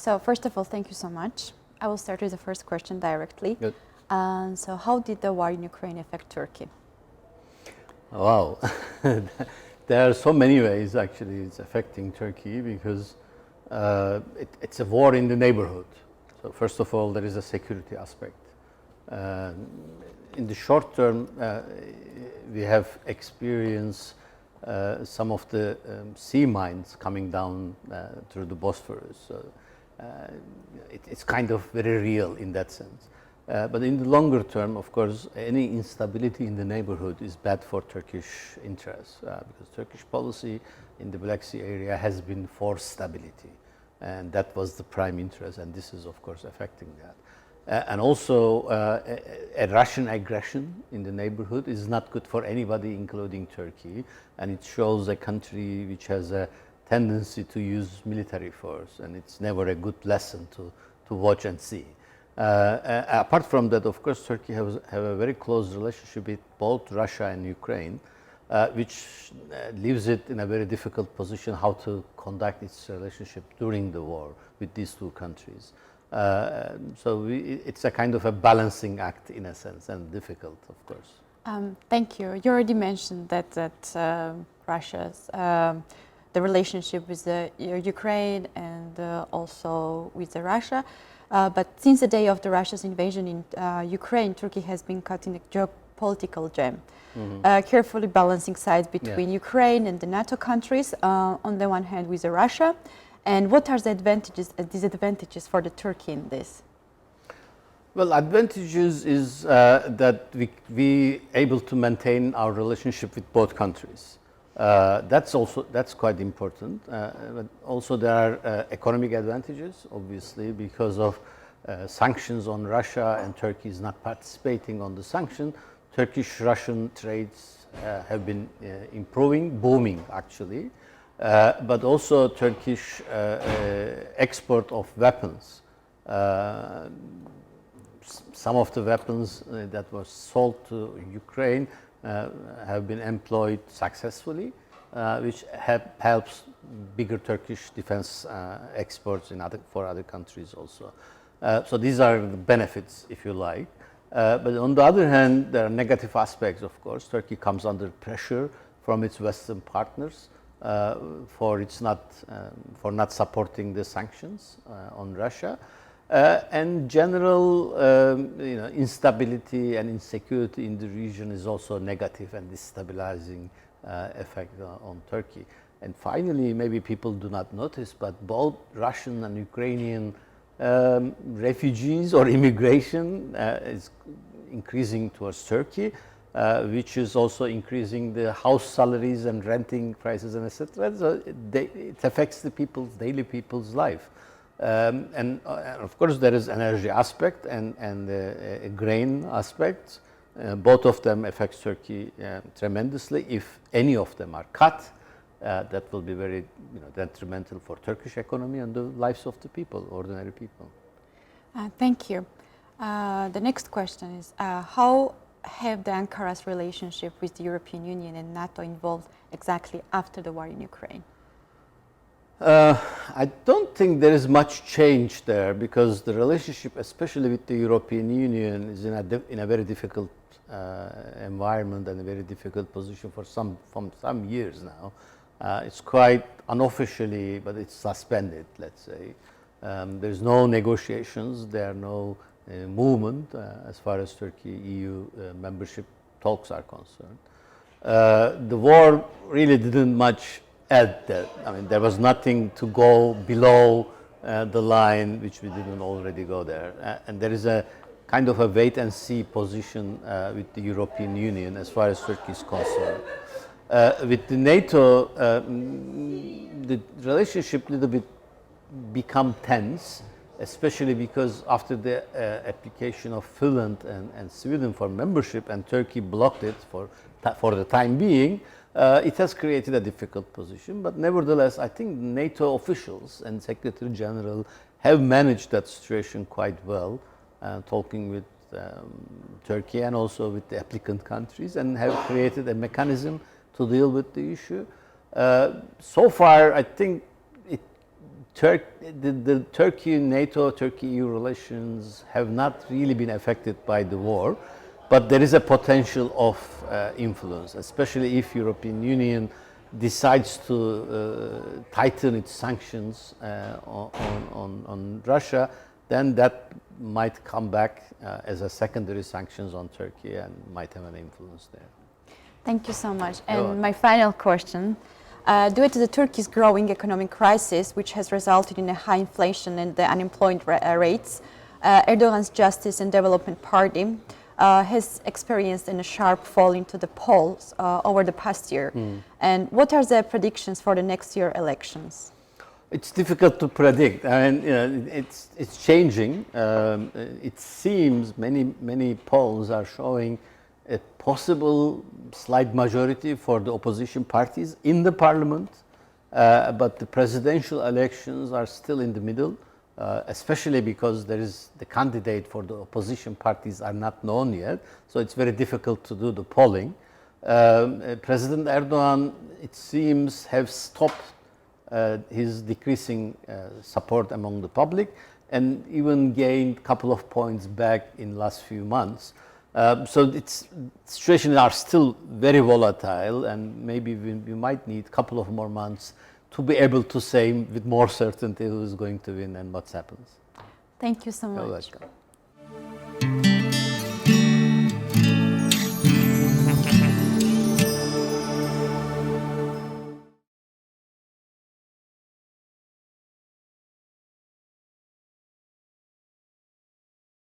So first of all, thank you so much. I will start with the first question directly. Good. So how did the war in Ukraine affect Turkey? Wow. There are so many ways actually it's affecting Turkey because it's a war in the neighborhood. So first of all, there is a security aspect. Um, in the short term, we have experienced some of the sea mines coming down through the Bosphorus. So it's kind of very real in that sense. But in the longer term, of course, any instability in the neighborhood is bad for Turkish interests because Turkish policy in the Black Sea area has been for stability, and that was the prime interest, and this is, of course, affecting that. And also, a Russian aggression in the neighborhood is not good for anybody, including Turkey, and it shows a country which has a tendency to use military force, and it's never a good lesson to watch and see. Apart from that, of course, Turkey have a very close relationship with both Russia and Ukraine, which leaves it in a very difficult position how to conduct its relationship during the war with these two countries. It's a kind of a balancing act in a sense, and difficult, of course. Thank you. You already mentioned that Russia's the relationship with the Ukraine and also with the Russia. But since the day of the Russia's invasion in Ukraine, Turkey has been caught in a geopolitical jam, carefully balancing sides between Ukraine and the NATO countries on the one hand with Russia. And what are the advantages and disadvantages for the Turkey in this? Well, advantages is that we able to maintain our relationship with both countries. That's quite important. But also there are economic advantages, obviously, because of sanctions on Russia, and Turkey is not participating on the sanction. Turkish-Russian trades have been improving, booming actually. But also Turkish export of weapons. Some of the weapons that were sold to Ukraine have been employed successfully, which helps bigger Turkish defense exports for other countries also. So these are the benefits, if you like. But on the other hand, there are negative aspects, of course. Turkey comes under pressure from its Western partners for not supporting the sanctions on Russia, and general instability and insecurity in the region is also negative and destabilizing effect on Turkey. And finally, maybe people do not notice, but both Russian and Ukrainian refugees or immigration is increasing towards Turkey. Which is also increasing the house salaries and renting prices and etc. So it affects the daily people's life. And of course there is energy aspect and a grain aspect. Both of them affects Turkey tremendously. If any of them are cut, that will be very detrimental for Turkish economy and the lives of the people, ordinary people. Thank you. The next question is how have the Ankara's relationship with the European Union and NATO evolved exactly after the war in Ukraine? I don't think there is much change there because the relationship, especially with the European Union, is in a very difficult environment and a very difficult position for some years now. It's quite unofficially, but it's suspended, let's say. There's no negotiations, there are no movement as far as Turkey EU membership talks are concerned. The war really didn't much add that. I mean, there was nothing to go below the line which we didn't already go there. And there is a kind of a wait and see position with the European Union as far as Turkey is concerned. With the NATO, the relationship a little bit become tense, especially because after the application of Finland and Sweden for membership and Turkey blocked it for the time being, it has created a difficult position. But nevertheless, I think NATO officials and Secretary General have managed that situation quite well, talking with Turkey and also with the applicant countries, and have created a mechanism to deal with the issue. So far, I think the Turkey-NATO, Turkey-EU relations have not really been affected by the war, but there is a potential of influence, especially if European Union decides to tighten its sanctions on Russia, then that might come back as a secondary sanctions on Turkey and might have an influence there. Thank you so much. And my final question. Due to the Turkey's growing economic crisis, which has resulted in a high inflation and the unemployment rates, Erdogan's Justice and Development Party has experienced a sharp fall into the polls over the past year. And what are the predictions for the next year elections? It's difficult to predict. I mean, it's changing. It seems many polls are showing a possible slight majority for the opposition parties in the parliament, but the presidential elections are still in the middle, especially because there is the candidate for the opposition parties are not known yet, so it's very difficult to do the polling. President Erdogan, it seems, have stopped his decreasing support among the public and even gained a couple of points back in last few months. So situations are still very volatile, and maybe we might need a couple of more months to be able to say with more certainty who is going to win and what happens. Thank you so much. You're welcome.